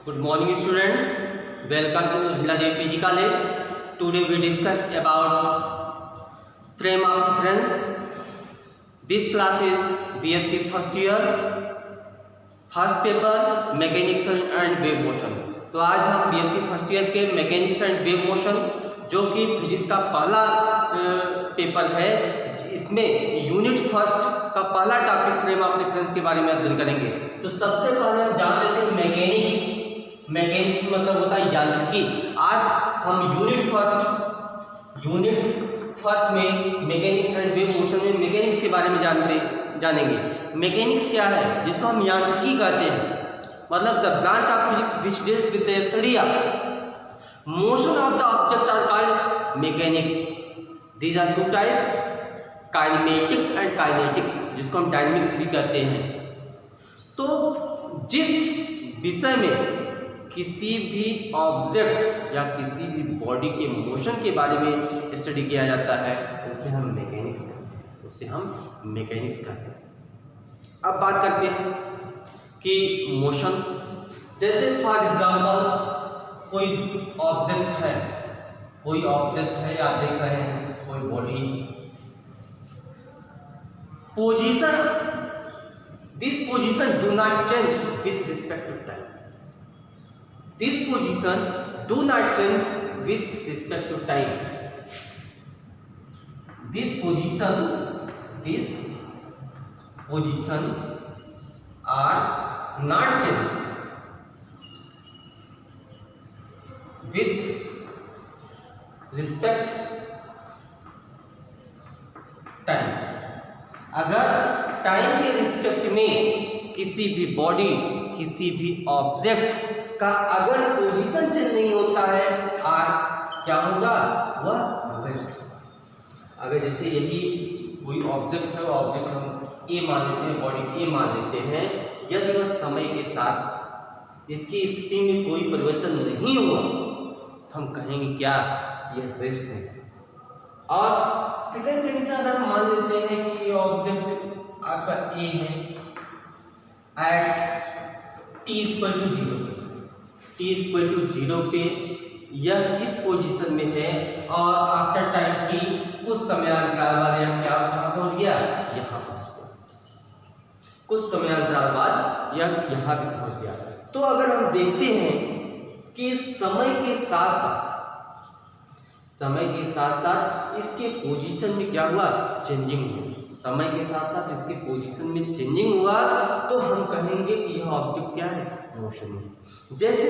Good morning students, welcome to Udmila PG College. Today we discuss about frame of reference. This class is BSc first year, first paper mechanics and wave motion. तो आज हम BSc first year के mechanics and wave motion जो कि physics का पहला paper है, इसमें यूनिट फर्स्ट का पहला टॉपिक फ्रेम ऑफ रेफरेंस के बारे में अध्ययन करेंगे। तो सबसे पहले हम जान लेते हैं मैकेनिक्स। मैकेनिक्स मतलब होता है यांत्रिकी। आज हम यूनिट फर्स्ट में मैकेनिक्स एंड वेव मोशन में मैकेनिक्स के बारे में जानेंगे। मैकेनिक्स क्या है, जिसको हम यांत्रिकी कहते हैं, मतलब the branch of physics which deals with the study of motion of the object are called mechanics. These are two types, kinematics and kinetics, जिसको हम डायनेमिक्स भी कहते हैं। तो जिस विषय में किसी भी ऑब्जेक्ट या किसी भी बॉडी के मोशन के बारे में स्टडी किया जाता है उसे हम मैकेनिक्स कहते हैं। अब बात करते हैं कि मोशन, जैसे फॉर एग्जांपल कोई ऑब्जेक्ट है आप देख रहे हैं, कोई body position, this position do not change with respect to time. This position do not change with respect to time. This position are not change with respect time. अगर time के respect में किसी भी बॉडी, किसी भी object का अगर position change नहीं होता है और क्या होगा, वह रेस्ट होगा। अगर जैसे यही कोई ऑब्जेक्ट है, ऑब्जेक्ट हम ए मान लेते हैं, बॉडी ए मान लेते हैं, यदि वह समय के साथ इसकी स्थिति में कोई परिवर्तन नहीं हुआ तो हम कहेंगे क्या, यह रेस्ट है। और सेकंड कंडीशन अगर हम मान लेते हैं कि ऑब्जेक्ट आपका ए है एट t=0 पे यह इस पोजीशन में है और आफ्टर टाइम t कुछ समयांतराल बाद यह क्या कहाँ पहुँच गया, यहाँ पहुँच गया। कुछ समयांतराल बाद यह यहाँ भी पहुँच गया। तो अगर हम देखते हैं कि समय के साथ साथ इसके पोजीशन में क्या हुआ, चेंजिंग हुई। समय के साथ साथ इसके पोजीशन में चेंजिंग हुआ तो हम कहेंगे कि यह ऑब्जेक्ट क्या है, मोशन में। जैसे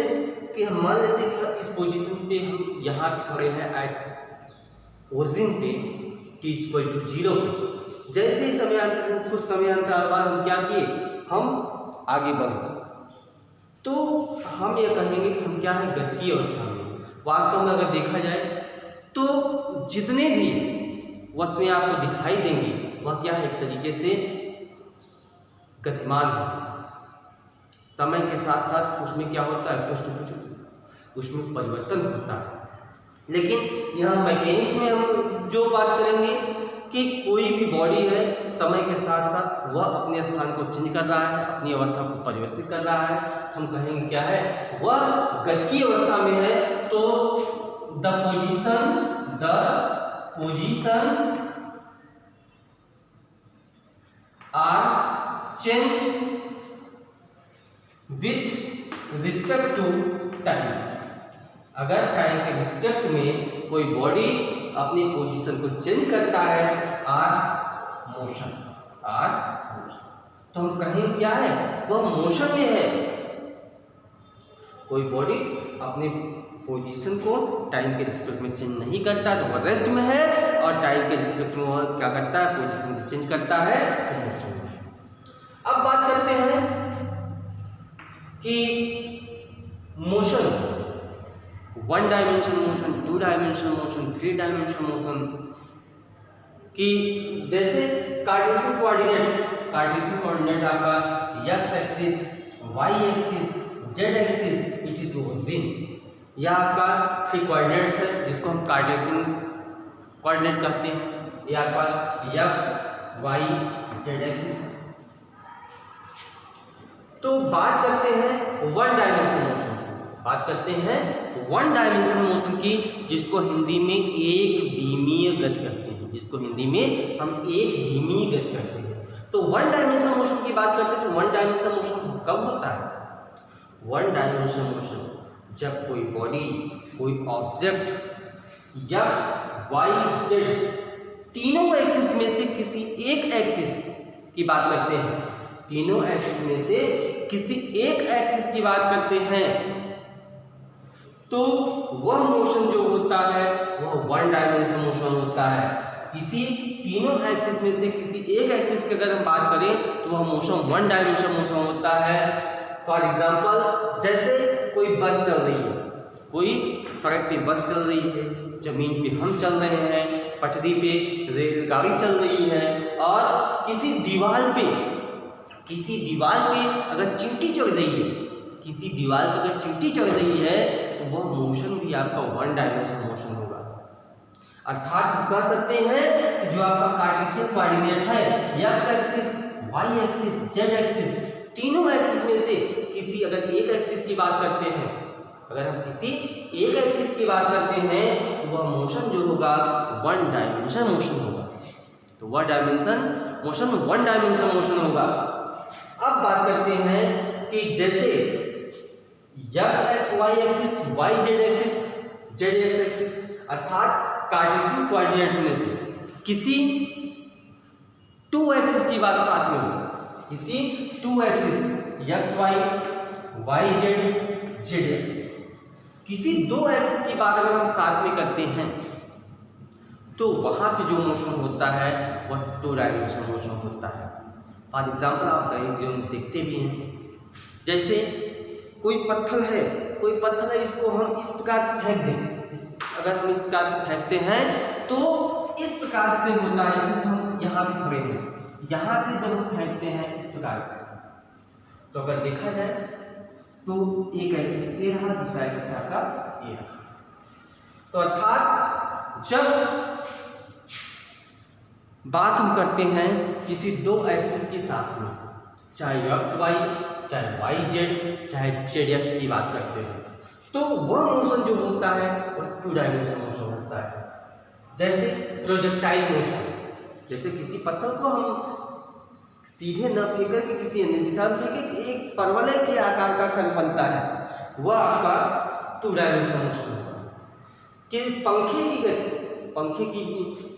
कि हम मान लेते हैं कि इस पोजीशन पे हम यहाँ पे खड़े हैं एट ओरिजिन पे t=0 पे। जैसे ही कुछ समयांतराल बाद हम क्या किए, हम आगे बढ़े, तो हम ये कहेंगे कि हम क्या है, गतिकीय अवस्था में। वास्तव में अगर देखा जाए तो जितने भी वस्तुएं आपको दिखाई देंगी वह क्या है, एक तरीके से गतिमान है। समय के साथ साथ उसमें क्या होता है, कुछ न कुछ उसमें परिवर्तन होता है। लेकिन यहाँ मैकेनिक्स में हम जो बात करेंगे कि कोई भी बॉडी है, समय के साथ साथ वह अपने स्थान को चेंज कर रहा है, अपनी अवस्था को परिवर्तित कर रहा है, हम कहेंगे क्या है, वह गतिकीय अवस्था में है। तो the position are change with respect to time. अगर टाइम के रिस्पेक्ट में कोई बॉडी अपनी पोजीशन को चेंज करता है आर मोशन, तो हम कहें क्या है, वह मोशन में है। कोई बॉडी अपने पोजीशन को टाइम के रिस्पेक्ट में चेंज नहीं करता तो वह रेस्ट में है, और टाइम के रिस्पेक्ट में वह क्या करता है, पोजीशन को चेंज करता है तो मोशन में है। अब बात करते हैं कि motion, 1 dimension motion, 2 dimension motion, 3 dimension motion कि जैसे कार्टेशियन कोऑर्डिनेट आपका x axis, y axis, z axis, it is origin. यह आपका 3 कोऑर्डिनेट्स है जिसको हम कार्टेशियन कोऑर्डिनेट कहते हैं। यह आपका x, y, z एक्सिस। तो बात करते हैं 1 डायमेंशन मोशन। बात करते हैं वन डायमेंशनल मोशन की, जिसको हिंदी में एक बीमीय गति कहते हैं, जिसको हिंदी में हम एक बीमीय गति कहते हैं। तो वन डायमेंशनल मोशन की बात करते हैं तो वन डायमेंशनल मोशन कब होता है? वन डायमेंशनल मोशन जब कोई बॉडी, कोई ऑब्जेक्ट एक्स वाई जेड तीनों एक्सिस में से किसी एक एक्सिस की बात करते हैं, तीनों एक्सिस में से किसी एक एक्सिस की बात करते हैं, तो वह मोशन जो होता है वह वन डायमेंशनल मोशन होता है। किसी तीनों एक्सिस में से किसी एक एक्सिस की अगर हम बात करें तो वह मोशन वन डायमेंशनल मोशन होता है। फॉर एग्जाम्पल, जैसे कोई बस चल रही है, कोई सड़क पे बस चल रही है, जमीन पे हम चल रहे हैं, पटरी पे रेलगाड़ी चल रही है, और किसी दीवार पे अगर चींटी चढ़ रही है, किसी दीवार पे अगर चींटी चढ़ रही है तो वह मोशन भी आपका वन डायमेंशनल मोशन होगा। अर्थात हम कह सकते हैं कि जो आपका कार्टेशियन कोऑर्डिनेट है, X axis, Y axis, Z axis, तीनों एक्सिस में से किसी अगर एक एक्सिस की बात करते हैं, अगर हम किसी एक एक्सिस की बात करते हैं तो वह मोशन जो होगा वन डायमेंशनल मोशन होगा। तो वह dimension motion one dimensional motion होगा। अब बात करते हैं कि जैसे X Y axis, Y Z axis, Z X axis, अर्थात कार्टेशियन कोऑर्डिनेट में से किसी टू एक्सिस की बात साथ में होगी, किसी two axis X Y Z, Z X, किसी दो एक्सिस की बात अगर हम साथ में करते हैं तो वहां पे जो मोशन होता है वह टू डायमेंशनल मोशन होता है। फॉर एग्जाम्पल, आप डायग्राम देखते भी हैं, जैसे कोई पत्थर है, इसको हम इस प्रकार से फेंक दें, अगर हम इस प्रकार से फेंकते हैं तो इस प्रकार से होता है, इसे हम यहाँ पे खड़े हैं, यहाँ से जब हम फेंकते हैं इस प्रकार से, तो अगर देखा जाए तो एक एक्सिस ये रहा, दूसरा एक्सिस आपका ये रहा। तो अर्थात जब बात हम करते हैं किसी दो एक्सिस के साथ में, चाहे एक्स वाई, चाहे वाई जेड, चाहे जेड एक्स की बात करते हैं, तो वह मोशन जो होता है वह टू डायमेंशनल मोशन होता है। जैसे प्रोजेक्टाइल मोशन, जैसे किसी पत्थर को हम सीधे न फेंक करके किसी अन्य दिशा में फेंके, एक परवलय के आकार का कण बनता है, वह आपका टू डायमेंशनल मोशन होगा। कि पंखे की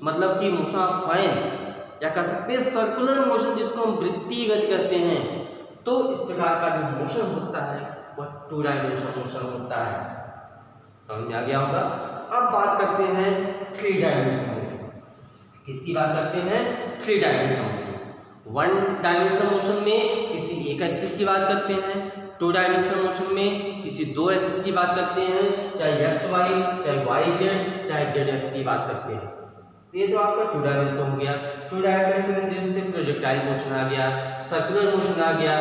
मतलब कि मोशन ऑफ फैन, या कह सकते हैं सर्कुलर मोशन, जिसको हम वृत्तीय गति कहते हैं, तो इस प्रकार का जो मोशन होता है वह टू डायमेंशनल मोशन होता है। समझ में आ गया होगा। अब बात करते हैं थ्री डायमेंशनल मोशन। किसकी बात करते हैं? Three dimensional motion. One dimensional motion में किसी एक एक्सिस की बात करते हैं, टू डायमेंशनल मोशन में किसी दो एक्सिस की बात करते हैं, चाहे एक्स वाई, चाहे वाई जेड, चाहे जेड एक्स की बात करते हैं। तो ये तो आपका टू डायमेंशन हो गया। टू डायमेंशन जैसे प्रोजेक्टाइल मोशन आ गया, सर्कुलर मोशन आ गया,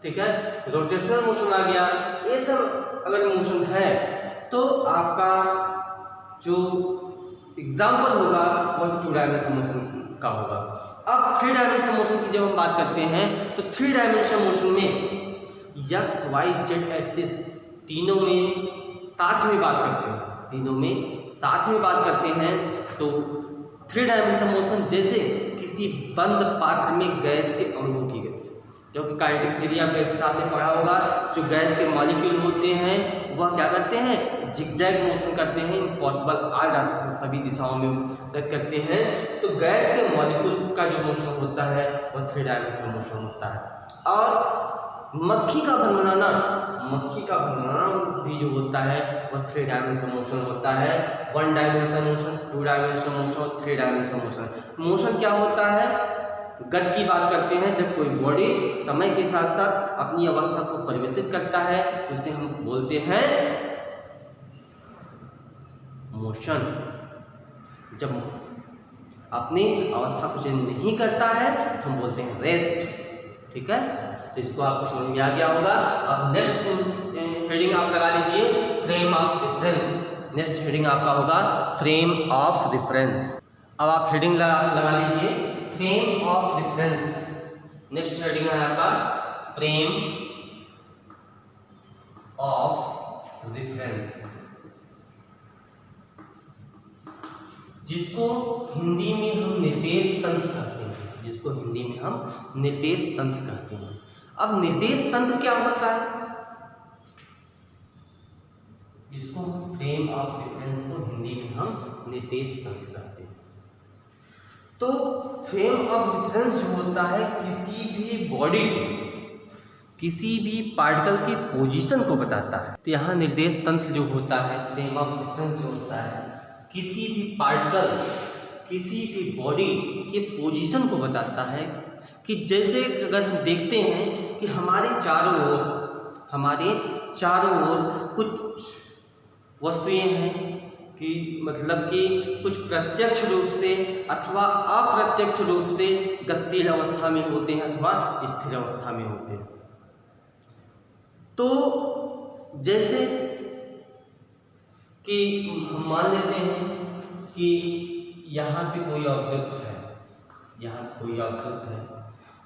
ठीक है, रोटेशनल मोशन आ गया, ये सब अगर मोशन है तो आपका जो एग्जाम्पल होगा वह टू डायमेंशनल मोशन का होगा। अब थ्री डायमेंशनल मोशन की जब हम बात करते हैं तो थ्री डायमेंशनल मोशन में एक्स वाई जेड एक्सिस तीनों में साथ में बात करते हैं, तीनों में साथ में बात करते हैं। तो थ्री डायमेंशनल मोशन जैसे किसी बंद पात्र में गैस के अणुओं की गति, जो कि काइनेटिक थ्योरी आप गैस के साथ में पढ़ा होगा। जो गैस के मॉलिक्यूल होते हैं वह क्या करते हैं? जिगजैग मोशन करते हैं, इम्पॉसिबल आर डायरेक्शन सभी दिशाओं में गति करते हैं। तो गैस के मॉलिक्यूल का जो मोशन होता है वह थ्री डायमेंशनल मोशन होता है। और मक्खी का भनभनाना भी जो होता है वह थ्री डायमेंशनल मोशन होता है। One dimensional motion, two dimensional motion, three dimensional motion. Motion क्या होता है? गति की बात करते हैं जब कोई बॉडी समय के साथ साथ अपनी अवस्था को परिवर्तित करता है तो उसे हम बोलते हैं मोशन। जब अपनी अवस्था को चेंज नहीं करता है तो हम बोलते हैं रेस्ट। ठीक है, तो इसको आपको समझ में आ गया होगा। अब नेक्स्ट हेडिंग आप लगा लीजिए frame of reference. Next heading आपका होगा फ्रेम ऑफ रेफरेंस। अब आप हेडिंग लगा लीजिए frame of reference. Next heading है आपका फ्रेम ऑफ रेफरेंस, जिसको हिंदी में हम निर्देश तंत्र कहते हैं, जिसको हिंदी में हम निर्देश तंत्र कहते हैं। अब निर्देश तंत्र क्या होता है? इसको फ्रेम ऑफ रेफरेंस को हिंदी में हम निर्देश तंत्र कहते हैं। तो फ्रेम ऑफ रेफरेंस जो होता है किसी भी बॉडी को, किसी भी पार्टिकल की पोजीशन को बताता है। तो यहाँ निर्देश तंत्र जो होता है, फ्रेम ऑफ रेफरेंस जो होता है, किसी भी पार्टिकल, किसी भी बॉडी के पोजीशन को बताता है। कि जैसे अगर हम देखते हैं कि हमारे चारों ओर कुछ वस्तुएं हैं कि मतलब कि कुछ प्रत्यक्ष रूप से अथवा अप्रत्यक्ष रूप से गतिशील अवस्था में होते हैं अथवा स्थिर अवस्था में होते हैं। तो जैसे कि हम मान लेते हैं कि यहाँ पे कोई ऑब्जेक्ट है, यहाँ कोई ऑब्जेक्ट है,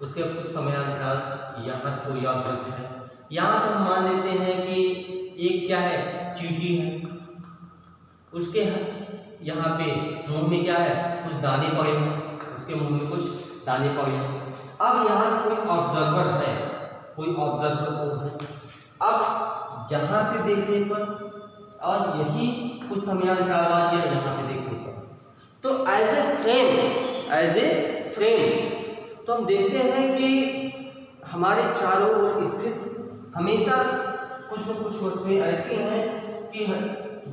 उसके कुछ समयांतराल यहाँ कोई ऑब्जेक्ट है। यहाँ पर हम मान लेते हैं कि एक क्या है, चींटी है, उसके यहाँ पे मुंह में क्या है, कुछ दाने पड़े हैं, उसके मुंह में कुछ दाने पड़े हैं। अब यहाँ कोई ऑब्जर्वर है, कोई ऑब्जर्वर है। अब यहाँ से देखने पर और यही कुछ समयांतराल बाद यहाँ पे देखने पर, तो एज ए फ्रेम तो हम देखते हैं कि हमारे चारों ओर स्थित हमेशा कुछ न कुछ वस्तुएं ऐसी हैं कि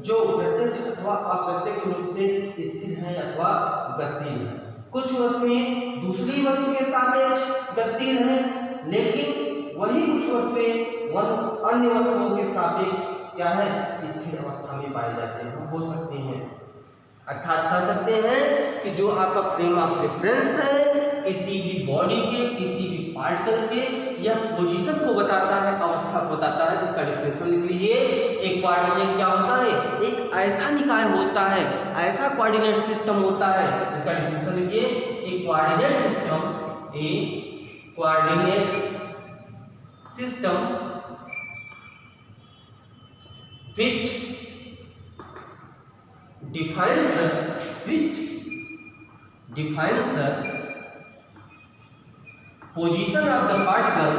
जो प्रत्यक्ष अथवा अप्रत्यक्ष रूप से स्थिर है अथवा गतिशील है। कुछ वस्तुएं दूसरी वस्तु के सापेक्ष गतिशील हैं, लेकिन वही कुछ वस्तुएं अन्य वस्तुओं के सापेक्ष क्या है, स्थिर अवस्था में पाए जाते हैं, हो सकते हैं। अर्थात कह सकते हैं कि जो आपका फ्रेम ऑफ रेफरेंस है किसी भी बॉडी के, किसी भी पार्टिकल के, यह पोजीशन को बताता है, अवस्था को बताता है। इसका डेफिनेशन लिख लीजिए। एक कोऑर्डिनेट क्या होता है, एक ऐसा निकाय होता है, ऐसा कोऑर्डिनेट सिस्टम होता है। इसका डेफिनेशन लिखिए। एक coordinate system which defines the position of the particle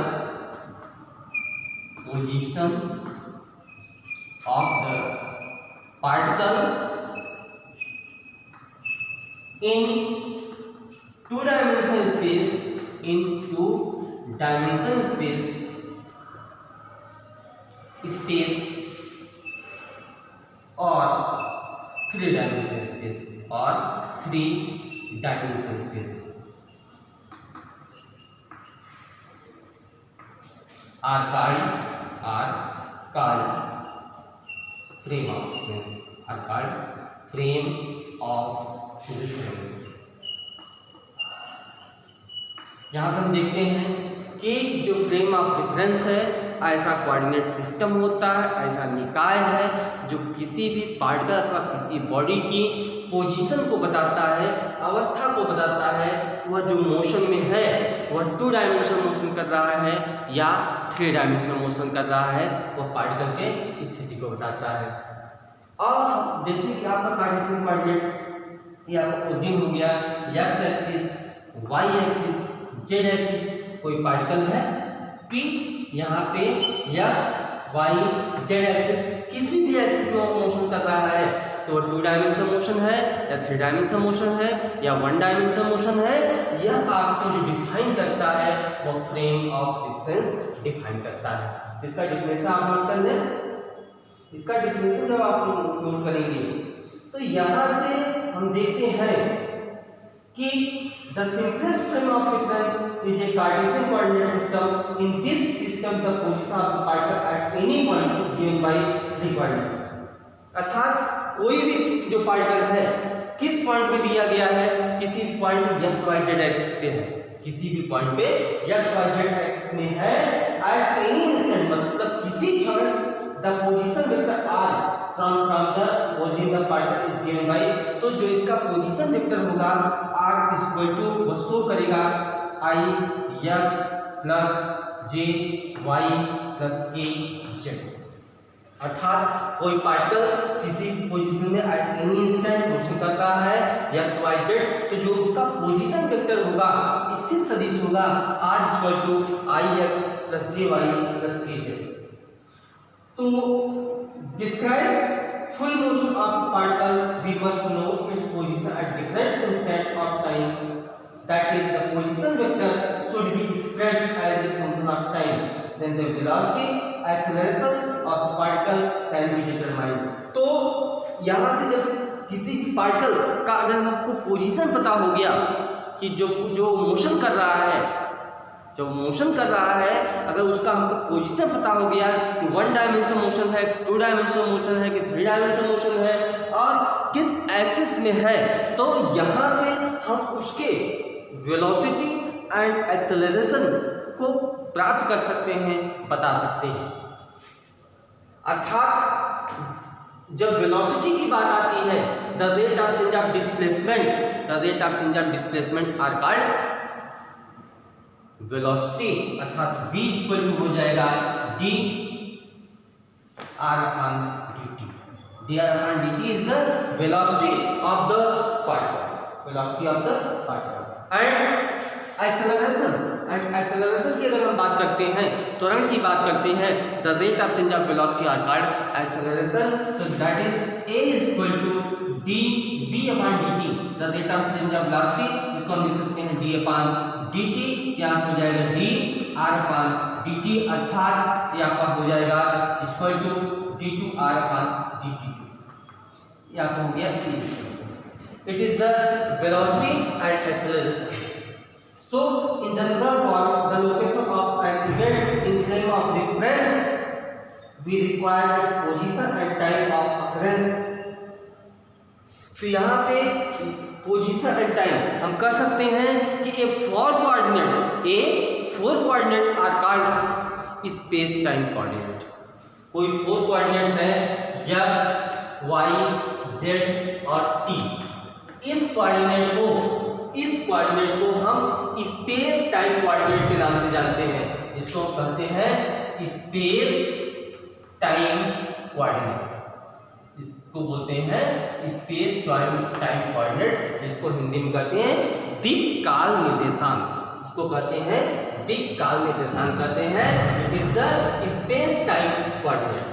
in two-dimensional space और three dimensional space are called frame of reference. यहाँ पर हम देखते हैं कि जो फ्रेम ऑफ रेफरेंस है ऐसा कोऑर्डिनेट सिस्टम होता है, ऐसा निकाय है जो किसी भी पार्टिकल अथवा किसी बॉडी की पोजीशन को बताता है, अवस्था को बताता है। वह जो मोशन में है वह 2 डायमेंशनल मोशन कर रहा है या 3 डायमेंशनल मोशन कर रहा है, वह पार्टिकल के स्थिति को बताता है। और जैसे कि आपका कार्टेशियन कोऑर्डिनेट या ओरिजिन हो गया, X axis, Y axis, Z axis, कोई पार्टिकल है P, यहाँ पे एक्स वाई जेड एक्सिस किसी भी एक्सिस में मोशन कर रहा है तो 2 डायमेंशनल मोशन है या 3 डायमेंशनल मोशन है या 1 डायमेंशनल मोशन है, यह आपको जो डिफाइन करता है वो फ्रेम ऑफ रेफरेंस डिफाइन करता है। जिसका डिफिनेशन आप नोट कर लें। इसका डिफिनेशन जब आप नोट करेंगे तो यहाँ से हम देखते हैं कि the simplest frame of reference is a Cartesian coordinate system. In this system, the position of the particle at any point is given by 3 coordinates. अर्थात कोई भी जो पार्टिकल है किस पॉइंट पे दिया गया है, किसी point x y z axis पे है, किसी भी पॉइंट पे x y z एक्सिस में है at any instant, मतलब किसी क्षण the position vector r from the origin the particle is given by, तो जो इसका पोजीशन वेक्टर होगा r इक्वल टू वो शो करेगा i x plus j y plus k z। अर्थात कोई पार्टिकल किसी पोजीशन में एट एनी इंस्टेंट मोशन करता है एक्स वाई जेड, तो जो उसका पोजीशन वेक्टर होगा, स्थिर सदिश होगा, r equal to I X plus J Y plus K Z. तो describe full motion of particle, we must know its position at different instant of time, that is the position vector should be expressed as a function of time, then the velocity acceleration of the particle can be determined। तो यहाँ से जब किसी particle का अगर हमको position पता हो गया कि जो मोशन कर रहा है, जब मोशन कर रहा है, अगर उसका हमको पोजीशन पता हो गया कि 1 डायमेंशन मोशन है, 2 डायमेंशन मोशन है कि 3 डायमेंशन मोशन है और किस एक्सिस में है, तो यहाँ से हम उसके वेलोसिटी एंड एक्सेलरेशन को प्राप्त कर सकते हैं, बता सकते हैं। अर्थात जब वेलोसिटी की बात आती है, the rate of change of displacement are called velocity, अर्थात v इक्वल टू हो जाएगा d r upon dt। d r upon dt is the velocity of the particle, and acceleration की अगर हम बात करते हैं, त्वरण की बात करते हैं, the rate of change of velocity are called acceleration, तो that is a equal to d v upon dt, the rate of change of velocity, जिसको हम लिख सकते हैं d अपॉन dt, यहाँ से हो जाएगा d r अपॉन dt, अर्थात ये आपका हो जाएगा equal to d2 r upon dt, ये आपका हो गया it is the velocity and acceleration. So in general form, the location of an event in frame of reference, we require its position and time of occurrence। तो यहाँ पे position and time हम कह सकते हैं कि a four coordinate are called space time coordinate. कोई 4 coordinate है x, y, z और t, इस कोऑर्डिनेट को हम स्पेस टाइम कोऑर्डिनेट के नाम से जानते हैं। इसको कहते हैं स्पेस टाइम कोऑर्डिनेट, इसको बोलते हैं स्पेस टाइम कोऑर्डिनेट, जिसको हिंदी में कहते हैं दिक्काल निर्देशांक। इसको कहते हैं दिक्काल निर्देशांक कहते हैं, it is the space time coordinate.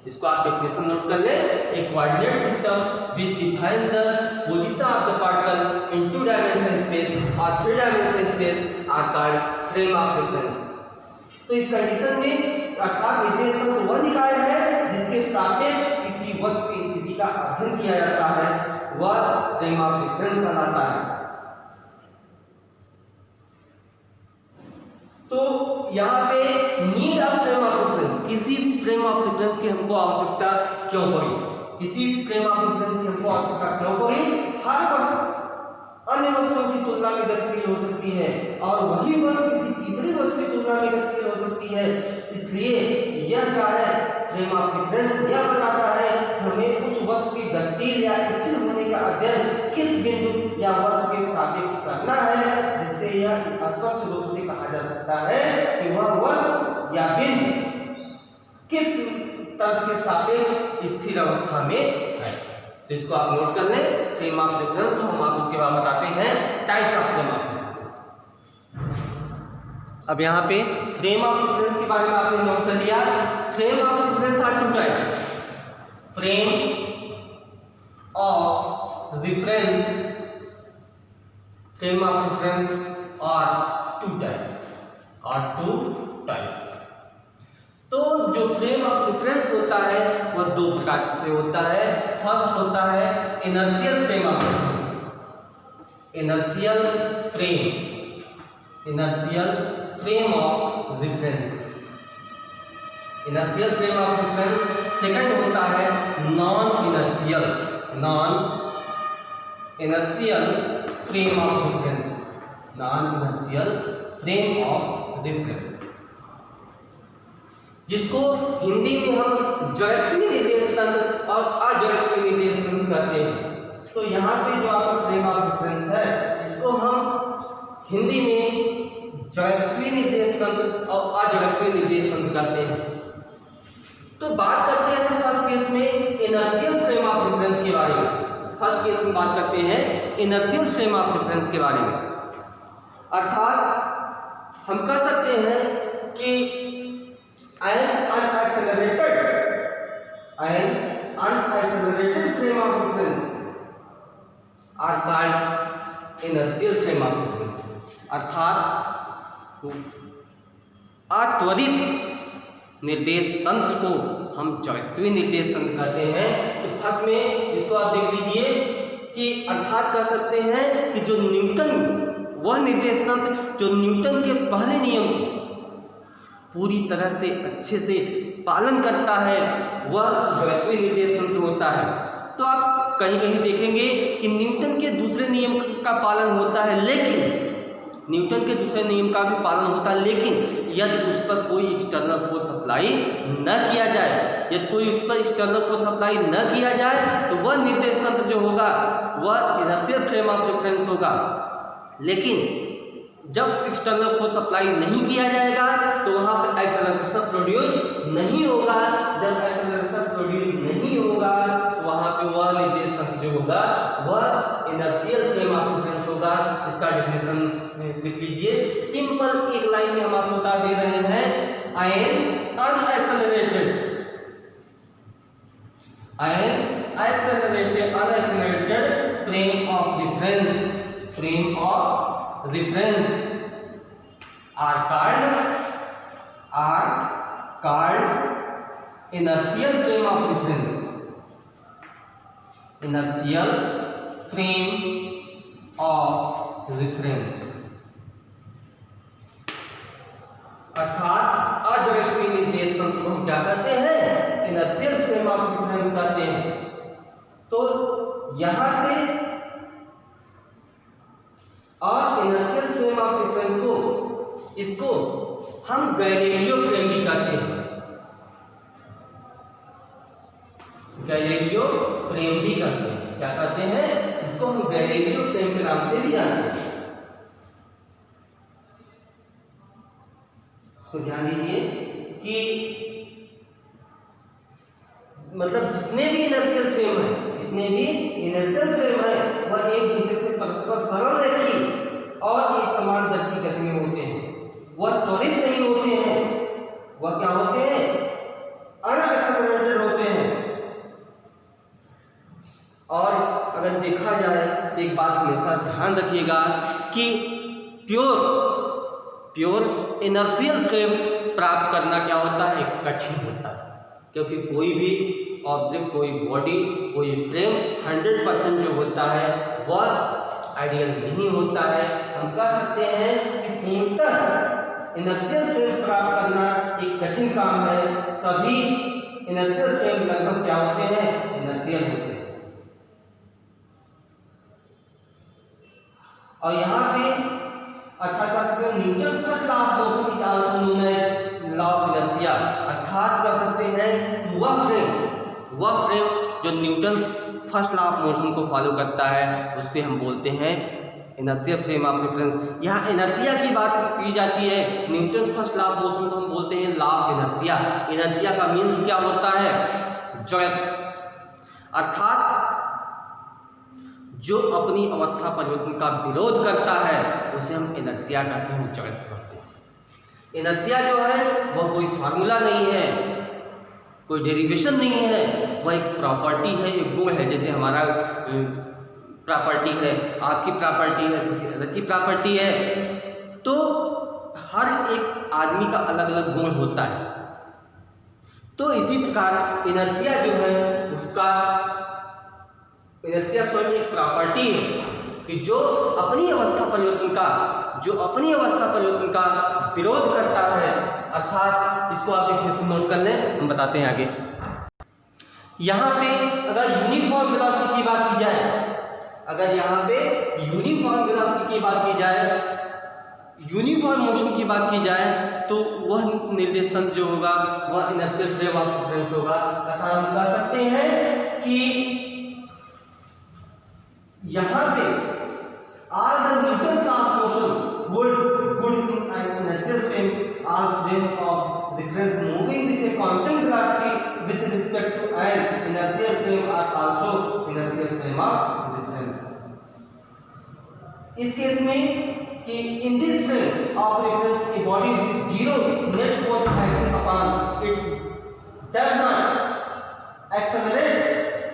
इसको आप डेफिनेशन नोट कर ले, एक coordinate system which defines the position of the particle in 2 dimensional space और 3 dimensional space are called frame of reference. तो इस कंडीशन में अर्थात निर्देशांक वह निकाय है जिसके सापेक्ष किसी वस्तु की स्थिति का अध्ययन किया जाता है, वह फ्रेम ऑफ रेफरेंस कहलाता है। तो यहाँ पे need of frame of reference, किसी फ्रेम ऑफ रेफरेंस की हमको आवश्यकता क्यों पड़ी, किसी फ्रेम ऑफ रेफरेंस की हमको आवश्यकता क्यों पड़ी? हर वस्तु अन्य वस्तुओं की तुलना में गतिशील हो सकती है और वही वस्तु किसी तीसरी वस्तु की तुलना में गतिशील हो सकती है। इसलिए यह क्या है, फ्रेम ऑफ रेफरेंस यह बताता है हमें उस वस्तु की गतिशील या स्थिर होने का अध्ययन किस बिंदु या वस्तु के सापेक्ष करना है, जिससे यह स्पष्ट रूप से कहा जा सकता है कि वह वस्तु या बिंदु किस तत्व के सापेक्ष स्थिर अवस्था में है। तो इसको आप नोट कर लें, फ्रेम ऑफ रेफरेंस। तो हम आप उसके बाद बताते हैं types of frame of reference. अब यहाँ पे फ्रेम ऑफ रेफरेंस के बारे में आपने नोट कर लिया। Frame of reference are 2 types, frame of reference, frame of reference are 2 types. तो जो फ्रेम ऑफ रेफरेंस होता है वह 2 प्रकार से होता है। फर्स्ट होता है inertial frame of reference, inertial frame of reference. Second होता है non inertial frame of reference, जिसको हिंदी में हम ज्यामितीय निर्देश तंत्र और अज्यामितीय निर्देश तंत्र कहते हैं। तो यहाँ पे जो आपका फ्रेम ऑफ रेफरेंस है, इसको हम हिंदी में ज्यामितीय निर्देश तंत्र और अज्यामितीय निर्देश तंत्र कहते हैं। तो बात करते हैं फर्स्ट केस में इनर्शियल फ्रेम ऑफ रेफरेंस के बारे में। फर्स्ट केस में बात करते हैं इनर्शियल फ्रेम ऑफ रेफरेंस के बारे में। अर्थात हम कह सकते हैं कि an unaccelerated frame of reference are called inertial frame of reference। अर्थात अत्वरित निर्देश तंत्र को हम जड़त्वीय निर्देश तंत्र कहते हैं। तो फर्स्ट में इसको आप देख लीजिए कि अर्थात कह सकते हैं कि जो न्यूटन, वह निर्देश तंत्र जो न्यूटन के पहले नियम पूरी तरह से अच्छे से पालन करता है, वह जड़त्वीय निर्देश तंत्र होता है। तो आप कहीं कहीं देखेंगे कि न्यूटन के दूसरे नियम का पालन होता है, लेकिन न्यूटन के दूसरे नियम का भी पालन होता है, लेकिन यदि उस पर कोई एक्सटर्नल फोर्स अप्लाई न किया जाए, यदि कोई उस पर एक्सटर्नल फोर्स अप्लाई न किया जाए तो वह निर्देश तंत्र जो होगा वह इनर्शियल फ्रेम ऑफ रेफरेंस होगा। लेकिन जब एक्सटर्नल फोर्स अप्लाई नहीं किया जाएगा तो वहाँ पर एक्सेलरेशन प्रोड्यूस नहीं होगा। जब एक्सेलरेशन प्रोड्यूस नहीं होगा तो वहाँ पे वह निर्देश तंत्र जो होगा वह इनर्शियल फ्रेम ऑफ रेफरेंस होगा। इसका डेफिनेशन लिख लीजिए, सिंपल एक लाइन में हम आपको बता दे रहे हैं। an unaccelerated frame of reference are called inertial frame of reference। inertial frame of reference अर्थात अजड़त्वीय निर्देश तंत्र को हम क्या कहते हैं? इनर्शियल फ्रेम ऑफ रेफरेंस कहते हैं। तो यहां से और इनर्शियल फ्रेम ऑफ रेफरेंस को, इसको हम गैलीलियो फ्रेम भी कहते हैं। गैलीलियो फ्रेम भी कहते हैं। क्या कहते हैं? इसको हम गैलीलियो फ्रेम के नाम से भी जानते हैं। तो ध्यान दीजिए कि मतलब जितने भी इनर्शियल फ्रेम है, वह एक दूसरे से परस्पर सरल रेखीय और एक समान दर की गति में होते हैं। वह त्वरित नहीं होते हैं, वह क्या होते हैं? अनएक्सेलरेटेड होते हैं। और अगर देखा जाए तो एक बात हमेशा ध्यान रखिएगा कि प्योर इनर्शियल फ्रेम प्राप्त करना क्या होता है? कठिन होता है, क्योंकि कोई भी ऑब्जेक्ट, कोई बॉडी, कोई फ्रेम 100% जो होता है वह आइडियल नहीं होता है। हम कह सकते हैं कि पूर्णतः इनर्शियल फ्रेम प्राप्त करना एक कठिन काम है। सभी इनर्शियल फ्रेम लगभग क्या होते हैं? इनर्शियल होते हैं। और यहाँ पे अर्थात Newton first law of motion is also known as law of inertia. अर्थात कर सकते हैं वह फ्रेम जो Newton first law of motion को फॉलो करता है उससे हम बोलते हैं इनर्शियल फ्रेम ऑफ रेफरेंस। यहाँ इनर्शिया की बात की जाती है। Newton first law of motion को हम बोलते हैं लॉ ऑफ इनर्शिया। इनर्शिया का मीन्स क्या होता है? जड़त्व। अर्थात जो अपनी अवस्था परिवर्तन का विरोध करता है उसे हम इनर्शिया कहते हैं, जड़त्व कहते हैं। इनर्शिया जो है वह कोई फार्मूला नहीं है, कोई डेरिवेशन नहीं है, वह एक प्रॉपर्टी है, एक गुण है। जैसे हमारा प्रॉपर्टी है, आपकी प्रॉपर्टी है, किसी अदर की प्रॉपर्टी है, तो हर एक आदमी का अलग अलग गुण होता है। तो इसी प्रकार इनर्शिया जो है उसका, इनर्शिया स्वयं एक प्रॉपर्टी है कि जो अपनी अवस्था परिवर्तन का विरोध करता है। अर्थात इसको आप डेफिनेशन नोट कर लें, हम बताते हैं आगे। यहाँ पे अगर यूनिफॉर्म वेलोसिटी की बात की जाए, यूनिफॉर्म मोशन की बात की जाए तो वह निर्देश तंत्र जो होगा वह इनर्शियल फ्रेम ऑफ रेफरेंस होगा। अर्थात हम कह सकते हैं कि यहाँ पे all the Newton's law of motion holds good in an inertial frame, all frames of reference moving with a constant velocity with respect to an inertial frame are also inertial frame of reference. इस case में कि in this frame of reference a body with zero net force acting upon it does not accelerate,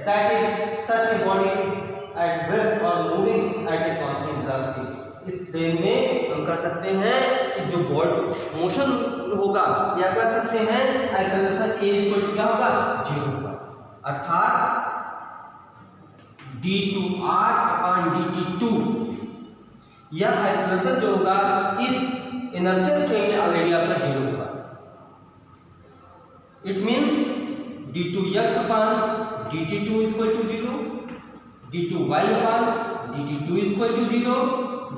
that is such a body is at rest or moving at a constant velocity. इस frame में हम कह सकते हैं कि जो body motion होगा या कह सकते हैं एक्सेलरेशन a इक्वल टू क्या होगा 0 होगा, अर्थात d2r अपॉन dt2 यह एक्सेलरेशन जो होगा इस इनर्शियल फ्रेम में ऑलरेडी आपका 0 होगा. It means d2x upon dt2 equal to 0, d2y upon dt2 equal to 0,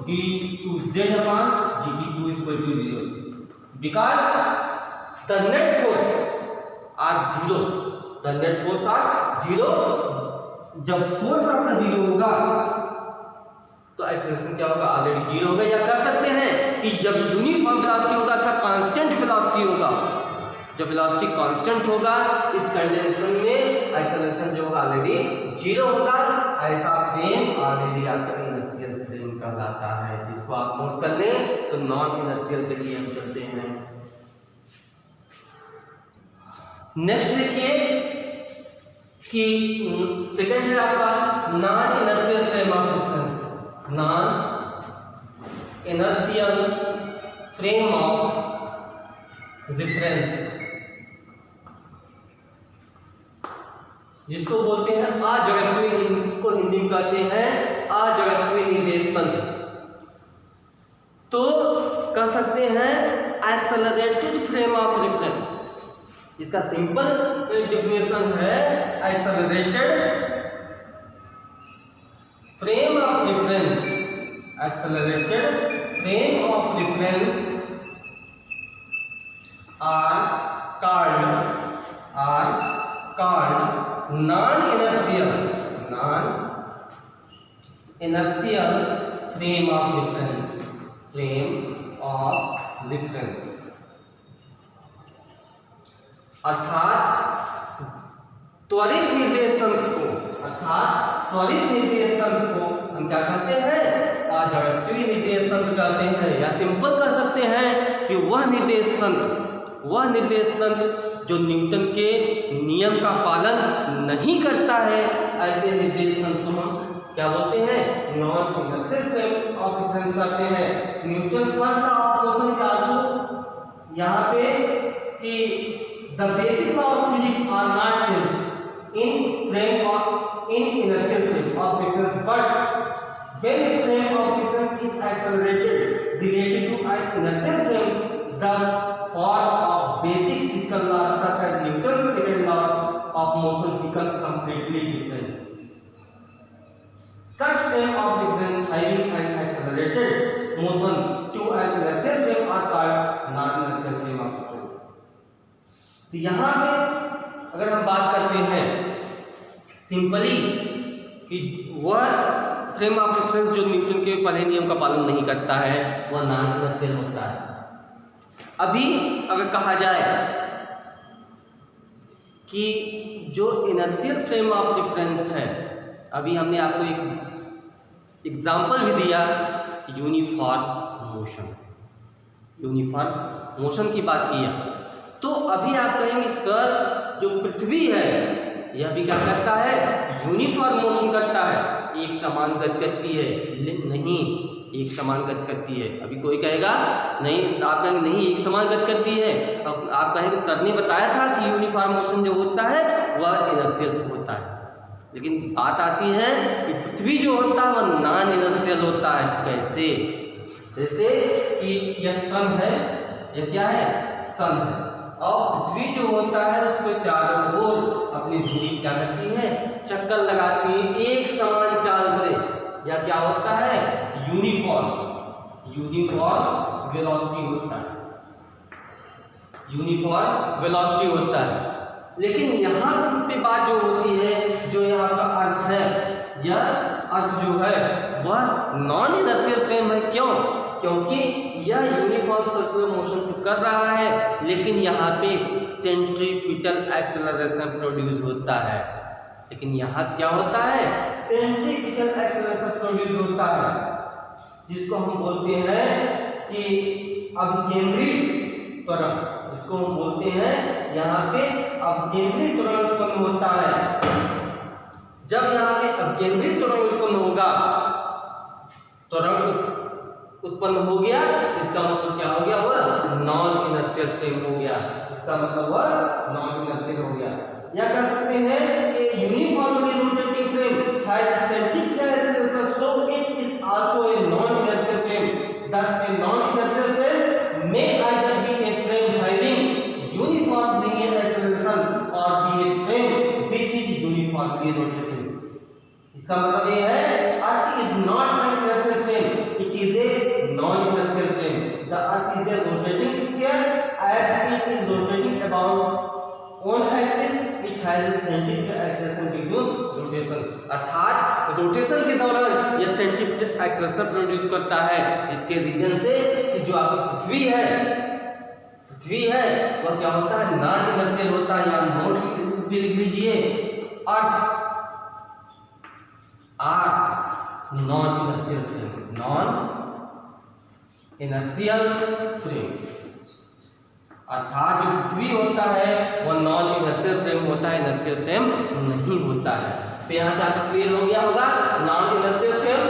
d2z upon dt2 is equal to 0 because the net force are 0. The net force are 0. जब force आपका 0 होगा तो acceleration क्या होगा already 0 होगा, या कह सकते हैं कि जब यूनिफॉर्म वेलोसिटी होगा अर्थात कांस्टेंट वेलोसिटी होगा, जब वेलोसिटी कांस्टेंट होगा इस कंडीशन में एक्सेलरेशन जो होगा ऑलरेडी 0 होगा. ऐसा फ्रेम ऑलरेडी आपका इनर्शियल फ्रेम कहलाता है, जिसको आप नोट कर लें तो नॉन इनर्शियल के लिए हम चलते हैं. नेक्स्ट देखिए कि सेकंड है आपका non inertial frame of reference. Non inertial frame of reference जिसको बोलते हैं अजड़त्वीय, को हिंदी में कहते हैं अजड़त्वीय निर्देश तंत्र. तो कह सकते हैं एक्सेलरेटेड फ्रेम ऑफ रेफरेंस. इसका सिंपल डेफिनेशन है accelerated frame of reference. Accelerated frame of reference are called non-inertial frame of reference. अर्थात त्वरित निर्देश तंत्र को हम क्या कहते हैं अजड़त्वीय निर्देश तंत्र कहते हैं, या सिंपल कह सकते हैं कि वह निर्देश तंत्र जो न्यूटन के नियम का पालन नहीं करता है, ऐसे निर्देश तंत्र को हम क्या बोलते हैं non inertial frame of reference कहते हैं. Newton first law of motion चालू यहाँ पे कि the basic law of physics are not change in inertial frame of reference, but when frame of reference is accelerated related to an inertial frame the form of basic physical laws such as Newton's second law of motion becomes completely different. Such frame of reference having an accelerated motion to an inertial frame are called non-inertial frame of reference. तो यहाँ पे अगर हम बात करते हैं simply कि वह फ्रेम ऑफ रेफरेंस जो न्यूटन के पहले नियम का पालन नहीं करता है वह नॉन इनर्शियल होता है. अभी अगर कहा जाए कि जो इनर्शियल फ्रेम ऑफ रेफरेंस है, अभी हमने आपको एक एग्जाम्पल भी दिया यूनिफॉर्म मोशन की बात किया, तो अभी आप कहेंगे सर जो पृथ्वी है यह भी क्या करता है यूनिफॉर्म मोशन करता है, एक समान गति करती है. नहीं, एक समान गति करती है. अभी कोई कहेगा नहीं, आप कहेंगे नहीं एक समान गति करती है. अब आप कहेंगे सर ने बताया था कि यूनिफॉर्म मोशन जो होता है वह इनर्शियल होता है, लेकिन बात आती है कि पृथ्वी जो होता है वह नॉन इनर्शियल होता है. कैसे? जैसे कि यह सन है, यह क्या है सन है, और पृथ्वी जो होता है उसको चारों ओर अपनी धुरी क्या करती है चक्कर लगाती है एक समान चाल से. या क्या होता है यूनिफॉर्म वेलोसिटी होता है. लेकिन यहाँ पे बात जो होती है, जो यहाँ का अर्थ है, यह अर्थ जो है वह नॉन इनर्शियल फ्रेम है. क्यों? क्योंकि यह यूनिफॉर्म सर्कुलर मोशन तो कर रहा है, लेकिन यहाँ पे सेंट्रीपिटल एक्सेलरेशन प्रोड्यूस होता है। लेकिन यहाँ क्या होता है? सेंट्रीपिटल एक्सेलरेशन प्रोड्यूस होता है, जिसको हम बोलते हैं कि अपकेंद्रित त्वरण, जिसको हम बोलते हैं यहाँ पे अपकेंद्रित त्वरण उत्पन्न होता है। जब यहाँ पे अपकेंद्रित त्वरण उत्पन्न होगा, त्वरण उत्पन्न हो गया, इसका मतलब क्या हो गया? वह नॉन इनर्शियल फ्रेम हो गया। इसका मतलब वह नॉन इनर्शियल हो गया। या कह सकते हैं कि uniformly rotating frame has centripetal acceleration, so it is also a non inertial frame. thus a non inertial frame may either be a frame having uniform linear acceleration or be a frame which is uniformly rotating। इसका मतलब ये है Earth is not an inertial frame, it is a non-inertial frame। The Earth is a rotating sphere, as it is rotating about on axis, it has a centripetal acceleration due to rotation। अर्थात rotation के दौरान यह centripetal acceleration produce करता है, जिसके reason से कि जो आपकी पृथ्वी है वह क्या होता है? नॉन इनर्शियल होता है। या नोट भी लिख लीजिए, earth non inertial frame, non inertial frame. अर्थात जो पृथ्वी होता है वह नॉन इनर्शियल फ्रेम होता है, इनर्शियल फ्रेम नहीं होता है। तो यहाँ से आपको क्लियर हो गया होगा नॉन इनर्शियल फ्रेम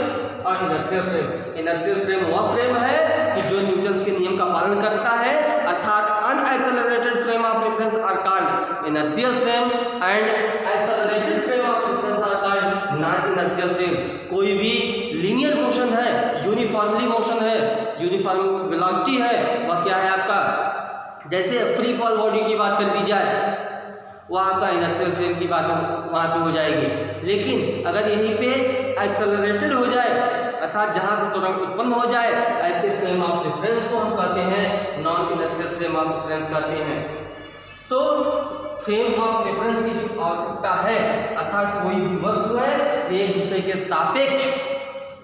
और इनर्शियल फ्रेम। इनर्शियल फ्रेम वह फ्रेम है कि जो न्यूटन के नियम का पालन करता है, अर्थात unaccelerated frame of reference are called inertial frame and accelerated frame of reference are called non inertial frame. कोई भी लीनियर मोशन है, यूनिफॉर्मली मोशन है, यूनिफॉर्म वेलोसिटी है, वह क्या है आपका? जैसे फ्री फॉल बॉडी की बात कर दी जाए, वह आपका इनर्शियल फ्रेम की बात वहाँ पे हो जाएगी। लेकिन अगर यहीं पे एक्सेलरेटेड हो जाए, अर्थात जहाँ पे त्वरण उत्पन्न हो जाए, ऐसे फ्रेम ऑफ रेफरेंस को हम कहते हैं non inertial frame of reference कहते हैं। तो फ्रेम ऑफ रेफरेंस की जो आवश्यकता है, अर्थात कोई भी वस्तु है एक दूसरे के सापेक्ष,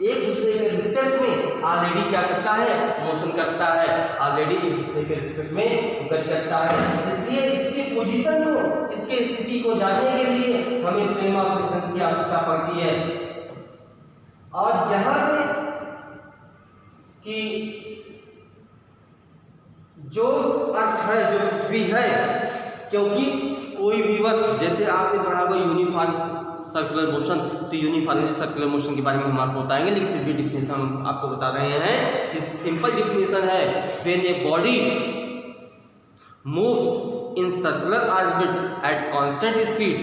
एक दूसरे के रिस्पेक्ट में ऑलरेडी क्या करता है? मोशन करता है, ऑलरेडी एक दूसरे के रिस्पेक्ट में गति करता है। इसलिए इसकी पोजीशन को, इसके स्थिति को जानने के लिए हमें फ्रेम ऑफ रेफरेंस की आवश्यकता पड़ती है। और यहाँ पे कि जो अर्थ है, जो पृथ्वी है, क्योंकि कोई भी वस्तु, जैसे आपने पढ़ा होगा यूनिफॉर्म सर्कुलर मोशन, तो यूनिफॉर्मली सर्कुलर मोशन के बारे में हम आपको बताएंगे, लेकिन फिर भी डिफिनेशन हम आपको बता रहे हैं। इस सिंपल डिफिनेशन है, when a body moves in circular orbit at constant speed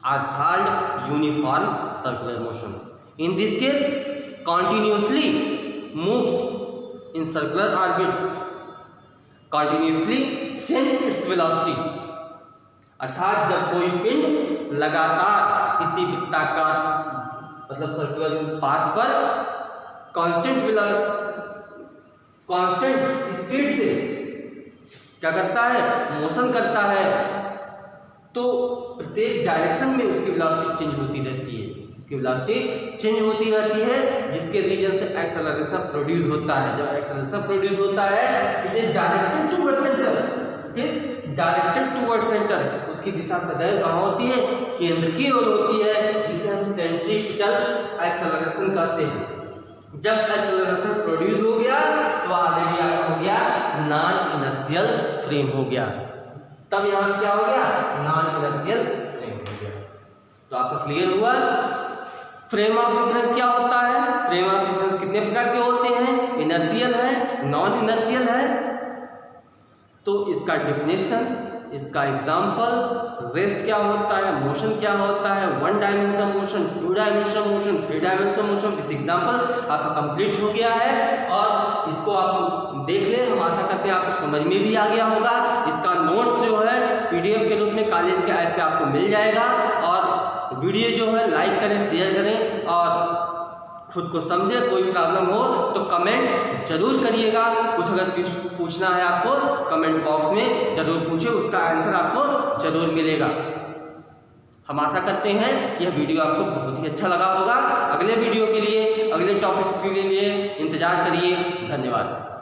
are called uniform circular motion. In this case continuously moves in circular orbit continuously change its velocity. अर्थात जब कोई पिंड लगातार किसी वृत्ताकार मतलब सर्कुलर पाथ पर कांस्टेंट स्पीड से क्या करता है? मोशन करता है, तो प्रत्येक डायरेक्शन में उसकी वेलोसिटी चेंज होती रहती है, उसकी वेलोसिटी चेंज होती रहती है, जिसके रीजन से एक्सेलरेशन प्रोड्यूस होता है। जब एक्सेलरेशन प्रोड्यूस होता है, it is directed towards centre, directed toward centre, उसकी दिशा सदैव कहाँ होती है? केंद्र की ओर होती है, जिसे हम सेंट्रीपिटल एक्सेलरेशन कहते हैं। जब एक्सेलरेशन प्रोड्यूस हो गया तो ऑलरेडी आपका हो गया नॉन इनर्शियल फ्रेम हो गया। तब यहाँ क्या हो गया? नॉन इनर्शियल फ्रेम हो गया। तो आपको क्लियर हुआ फ्रेम ऑफ रेफरेंस क्या होता है? फ्रेम ऑफ रेफरेंस कितने प्रकार के होते हैं? इनर्शियल है, नॉन इनर्शियल है। तो इसका डेफिनेशन, इसका एग्जाम्पल, रेस्ट क्या होता है, मोशन क्या होता है, 1 dimension motion, 2 dimension motion, 3 dimension motion with example आपका कंप्लीट हो गया है। और इसको आप देख लें, हम आशा करते हैं आपको समझ में भी आ गया होगा। इसका नोट्स जो है PDF के रूप में कॉलेज के ऐप पे आपको मिल जाएगा। और वीडियो जो है लाइक करें, शेयर करें और खुद को समझे। कोई प्रॉब्लम हो तो कमेंट जरूर करिएगा। कुछ अगर पूछना है आपको, कमेंट बॉक्स में जरूर पूछे, उसका आंसर आपको जरूर मिलेगा। हम आशा करते हैं यह वीडियो आपको बहुत ही अच्छा लगा होगा। अगले वीडियो के लिए, अगले टॉपिक के लिए इंतजार करिए। धन्यवाद।